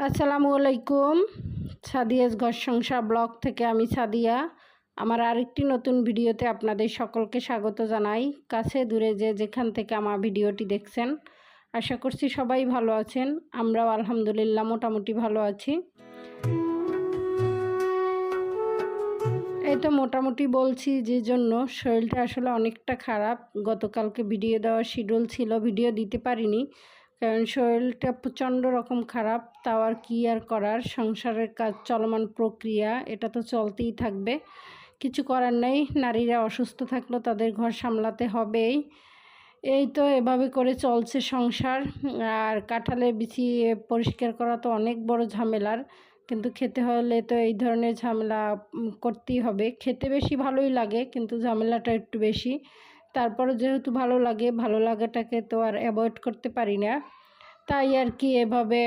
আসসালামু আলাইকুম। সাদিয়াস ঘর সংসার ব্লগ থেকে আমি সাদিয়া। আমার আরেকটি নতুন ভিডিওতে আপনাদের সকলকে স্বাগত জানাই। কাছে দূরে যেখান থেকে আমার ভিডিওটি দেখছেন, আশা করছি সবাই ভালো আছেন। আমরাও আলহামদুলিল্লাহ মোটামুটি ভালো আছি। এই তো মোটামুটি বলছি যে জন্য শরীরটা আসলে অনেকটা খারাপ। গতকালকে ভিডিও দেওয়ার শিডিউল ছিল, ভিডিও দিতে পারিনি কারণ শরীরটা প্রচণ্ড রকম খারাপ। তাও আর কি আর করার, সংসারের কাজ চলমান প্রক্রিয়া, এটা তো চলতেই থাকবে, কিছু করার নেই। নারীরা অসুস্থ থাকলেও তাদের ঘর সামলাতে হবেই। এই তো এভাবে করে চলছে সংসার। আর কাঁঠালের বিচি পরিষ্কার করা তো অনেক বড় ঝামেলার, কিন্তু খেতে হলে তো এই ধরনের ঝামেলা করতেই হবে। খেতে বেশি ভালোই লাগে, কিন্তু ঝামেলাটা একটু বেশি। তারপরে যেহেতু ভালো লাগে, ভালো লাগাটাকে তো আর অ্যাভয়েড করতে পারি না। তাই আর কি এভাবে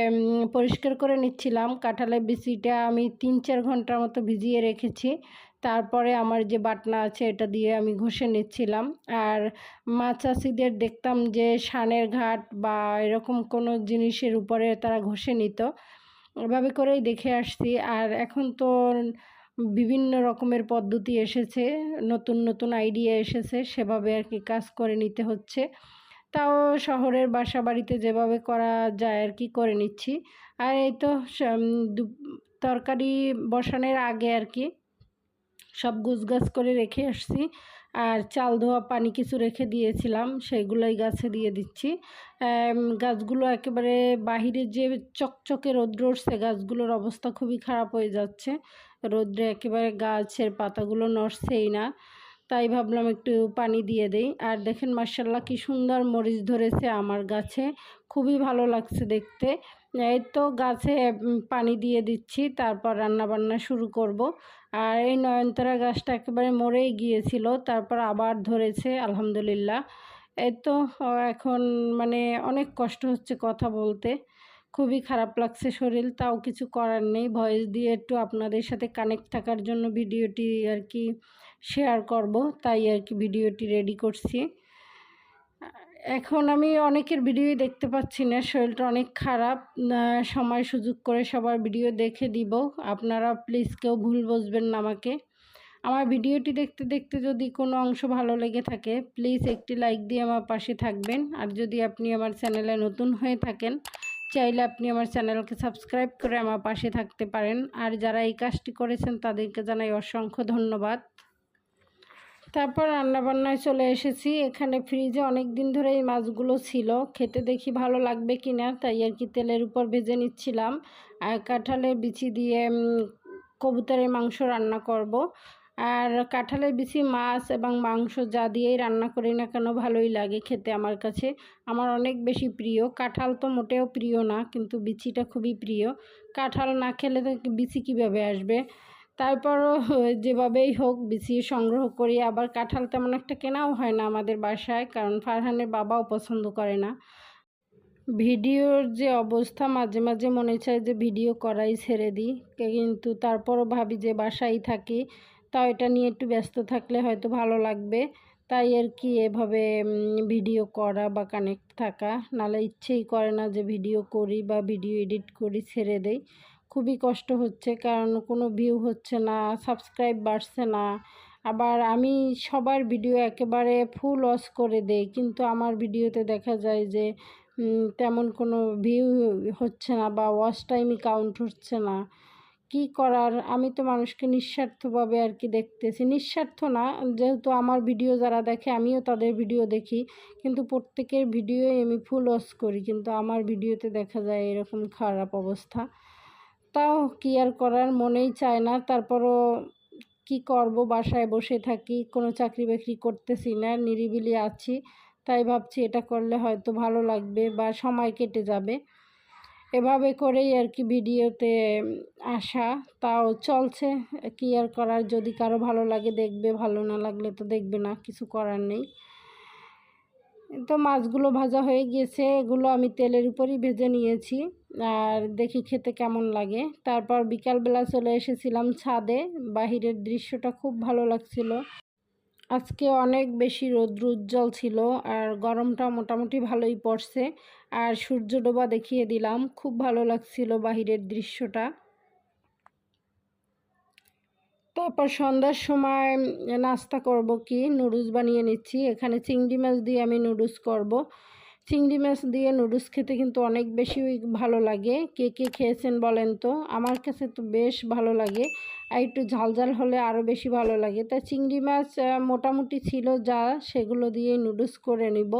পরিষ্কার করে নিচ্ছিলাম। কাঁঠালের বিচিটা আমি 3-4 ঘন্টার মতো ভিজিয়ে রেখেছি। তারপরে আমার যে বাটনা আছে এটা দিয়ে আমি ঘষে নিচ্ছিলাম। আর মা চাষিদের দেখতাম যে সানের ঘাট বা এরকম কোনো জিনিসের উপরে তারা ঘষে নিত, এভাবে করেই দেখে আসছি। আর এখন তো বিভিন্ন রকমের পদ্ধতি এসেছে, নতুন নতুন আইডিয়া এসেছে, সেভাবে আর কি কাজ করে নিতে হচ্ছে। তাও শহরের বাসা বাড়িতে যেভাবে করা যায় আর কি করে নিচ্ছি। আর এই তো তরকারি বসানোর আগে আর কি সব গুছগাছ করে রেখে আসছি। আর চাল ধোয়া পানি কিছু রেখে দিয়েছিলাম, সেইগুলোই গাছে দিয়ে দিচ্ছি। গাছগুলো একেবারে বাহিরে যে চকচকে রৌদ্র উঠছে, গাছগুলোর অবস্থা খুবই খারাপ হয়ে যাচ্ছে। রৌদ্রে একেবারে গাছের পাতাগুলো নড়ছেই না, তাই ভাবলাম একটু পানি দিয়ে দেই। আর দেখেন মাশাআল্লাহ কি সুন্দর মরিচ ধরেছে আমার গাছে, খুবই ভালো লাগছে দেখতে। এই তো গাছে পানি দিয়ে দিচ্ছি, তারপর রান্না বান্না শুরু করব। আর এই নয়নতারা গাছটা একেবারে মরেই গিয়েছিল, তারপর আবার ধরেছে আলহামদুলিল্লাহ। এই তো এখন মানে অনেক কষ্ট হচ্ছে কথা বলতে, খুবই খারাপ লাগছে শরীর, তাও কিছু করার নেই। ভয়েস দিয়ে একটু আপনাদের সাথে কানেক্ট থাকার জন্য ভিডিওটি আর কি শেয়ার করব, তাই আর কি ভিডিওটি রেডি করছি। এখন আমি অনেকের ভিডিওই দেখতে পাচ্ছি না, শরীরটা অনেক খারাপ। সময় সুযোগ করে সবার ভিডিও দেখে দিব, আপনারা প্লিজ কেউ ভুল বুঝবেন না আমাকে। আমার ভিডিওটি দেখতে দেখতে যদি কোনো অংশ ভালো লেগে থাকে, প্লিজ একটি লাইক দিয়ে আমার পাশে থাকবেন। আর যদি আপনি আমার চ্যানেলে নতুন হয়ে থাকেন, চাইলে আপনি আমার চ্যানেলকে সাবস্ক্রাইব করে আমার পাশে থাকতে পারেন। আর যারা এই কাজটি করেছেন তাদেরকে জানাই অসংখ্য ধন্যবাদ। তারপর রান্নাবান্নায় চলে এসেছি। এখানে ফ্রিজে অনেক দিন ধরে এই মাছগুলো ছিল, খেতে দেখি ভালো লাগবে কি না, তাই আর কি তেলের উপর ভেজে নিচ্ছিলাম। আর কাঁঠালের বিচি দিয়ে কবুতরের মাংস রান্না করব। আর কাঁঠালের বিচি মাছ এবং মাংস যা দিয়েই রান্না করি না কেন ভালোই লাগে খেতে আমার কাছে। আমার অনেক বেশি প্রিয়। কাঁঠাল তো মোটেও প্রিয় না, কিন্তু বিচিটা খুবই প্রিয়। কাঁঠাল না খেলে তো বিচি কীভাবে আসবে। তারপরও যেভাবেই হোক বিচি সংগ্রহ করি। আবার কাঁঠাল তেমন একটা কেনাও হয় না আমাদের বাসায়, কারণ ফারহানের বাবাও পছন্দ করে না। ভিডিওর যে অবস্থা, মাঝে মাঝে মনে চায় যে ভিডিও করাই ছেড়ে দিই, কিন্তু তারপরও ভাবি যে বাসায় থাকি, তাও এটা নিয়ে একটু ব্যস্ত থাকলে হয়তো ভালো লাগবে, তাই আর কি এভাবে ভিডিও করা বা কানেক্ট থাকা। নাহলে ইচ্ছেই করে না যে ভিডিও করি বা ভিডিও এডিট করি, ছেড়ে দেই। খুবই কষ্ট হচ্ছে, কারণ কোনো ভিউ হচ্ছে না, সাবস্ক্রাইব বাড়ছে না। আবার আমি সবার ভিডিও একেবারে ফুল ওয়াচ করে দেই, কিন্তু আমার ভিডিওতে দেখা যায় যে তেমন কোনো ভিউ হচ্ছে না বা ওয়াচ টাইমই কাউন্ট হচ্ছে না। কি করার, আমি তো মানুষকে নিঃস্বার্থভাবে আর কি দেখতেছি। নিঃস্বার্থ না, যেহেতু আমার ভিডিও যারা দেখে আমিও তাদের ভিডিও দেখি, কিন্তু প্রত্যেকের ভিডিওই আমি ফুল ওয়াচ করি, কিন্তু আমার ভিডিওতে দেখা যায় এরকম খারাপ অবস্থা। তাও কি আর করার, মনেই চায় না। তারপরও কি করব, বাসায় বসে থাকি, কোনো চাকরি বাকরি করতেছি না, নিরিবিলি আছি, তাই ভাবছি এটা করলে হয়তো ভালো লাগবে বা সময় কেটে যাবে। এভাবে করেই আর কি ভিডিওতে আসা, তাও চলছে। কি আর করার, যদি কারো ভালো লাগে দেখবে, ভালো না লাগলে তো দেখবে না, কিছু করার নেই। তো মাছগুলো ভাজা হয়ে গিয়েছে, এগুলো আমি তেলের উপরই ভেজে নিয়েছি। আর দেখি খেতে কেমন লাগে। তারপর বিকালবেলা চলে এসেছিলাম ছাদে, বাহিরের দৃশ্যটা খুব ভালো লাগছিল। আজকে অনেক বেশি রৌদ্র উজ্জ্বল ছিল, আর গরমটা মোটামুটি ভালোই পড়ছে। আর সূর্য ডোবা দেখিয়ে দিলাম। খুব ভালো লাগছিল বাহিরের দৃশ্যটা। তারপর সন্ধ্যার সময় নাস্তা করব কি, নুডলস বানিয়ে নিচ্ছি। এখানে চিংড়ি মাছ দিয়ে আমি নুডলস করব। চিংড়ি মাছ দিয়ে নুডলস খেতে কিন্তু অনেক বেশি ভালো লাগে। কে কে খেয়েছেন বলেন তো? আমার কাছে তো বেশ ভালো লাগে, আর একটু ঝাল ঝাল হলে আরও বেশি ভালো লাগে। তাই চিংড়ি মাছ মোটামুটি ছিল যা, সেগুলো দিয়ে নুডলস করে নিব।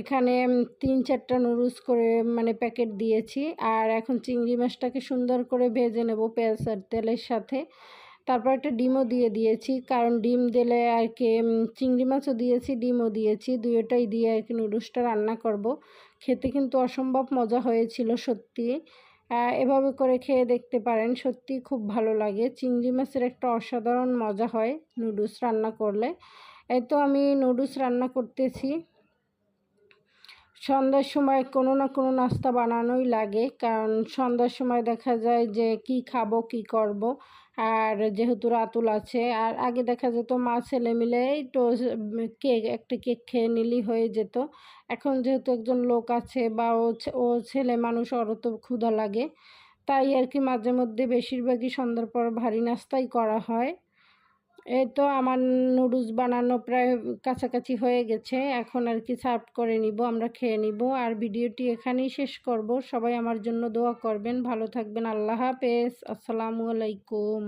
এখানে 3-4টা নুডলস করে মানে প্যাকেট দিয়েছি। আর এখন চিংড়ি মাছটাকে সুন্দর করে ভেজে নেব পেঁয়াজ আর তেলের সাথে। তারপর একটা ডিমও দিয়ে দিয়েছি, কারণ ডিম দিলে আর কি, চিংড়ি মাছও দিয়েছি ডিমও দিয়েছি, দুটোটাই দিয়ে আর কি নুডলসটা রান্না করব। খেতে কিন্তু অসম্ভব মজা হয়েছিল সত্যি। এভাবে করে খেয়ে দেখতে পারেন, সত্যি খুব ভালো লাগে। চিংড়ি মাছের একটা অসাধারণ মজা হয় নুডলস রান্না করলে। এই তো আমি নুডলস রান্না করতেছি। সন্ধ্যার সময় কোনো না কোনো নাস্তা বানানোই লাগে, কারণ সন্ধ্যার সময় দেখা যায় যে কি খাবো কি করব। আর যেহেতু রাতুল আছে, আর আগে দেখা যেত মা ছেলে মিলে তো একটা কেক খেয়ে নিলেই হয়ে যেত। এখন যেহেতু একজন লোক আছে বা ও ছেলে মানুষ, ওরও তো ক্ষুধা লাগে, তাই আর কি মাঝে মধ্যে বেশিরভাগই সন্ধ্যার পর ভারী নাস্তাই করা হয়। এই তো আমার নুডলস বানানো প্রায় কাছাকাছি হয়ে গেছে। এখন আর কি সার্ভ করে নিব, আমরা খেয়ে নিব। আর ভিডিওটি এখানেই শেষ করব। সবাই আমার জন্য দোয়া করবেন। ভালো থাকবেন। আল্লাহ হাফেজ। আসসালামু আলাইকুম।